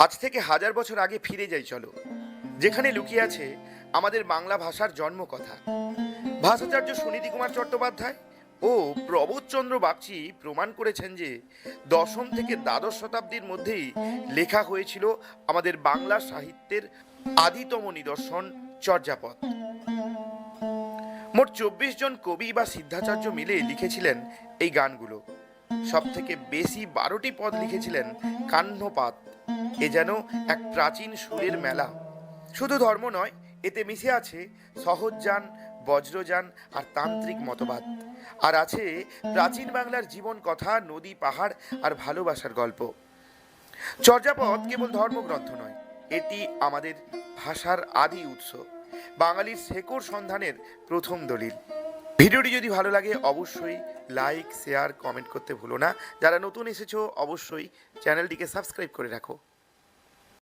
আজ থেকে হাজার বছর আগে ফিরে যাই চলো, যেখানে লুকিয়ে আছে আমাদের বাংলা ভাষার জন্মকথা। ভাষাচার্য সুনীতি কুমার চট্টোপাধ্যায় ও প্রবোধচন্দ্র বাগচি প্রমাণ করেছেন যে দশম থেকে দ্বাদশ শতাব্দীর মধ্যেই লেখা হয়েছিল আমাদের বাংলা সাহিত্যের আদিতম নিদর্শন চর্যাপদ। মোট 24 জন কবি বা সিদ্ধাচার্য মিলে লিখেছিলেন এই গানগুলো। সব থেকে বেশি 12টি পদ লিখেছিলেন কাহ্নপাত। এ যেন এক প্রাচীন সুরের মেলা। শুধু ধর্ম নয়, এতে মিশে আছে সহজযান, বজ্রযান আর তান্ত্রিক মতবাদ। আর আছে প্রাচীন বাংলার জীবন কথা, নদী, পাহাড় আর ভালোবাসার গল্প। চর্যাপদ কেবল ধর্মগ্রন্থ নয়, এটি আমাদের ভাষার আদি উৎস, বাঙালির শেকড় সন্ধানের প্রথম দলিল। ভিডিওটি যদি ভালো লাগে অবশ্যই লাইক, শেয়ার, কমেন্ট করতে ভুলো না। যারা নতুন এসেছো অবশ্যই চ্যানেলটিকে সাবস্ক্রাইব করে রাখো।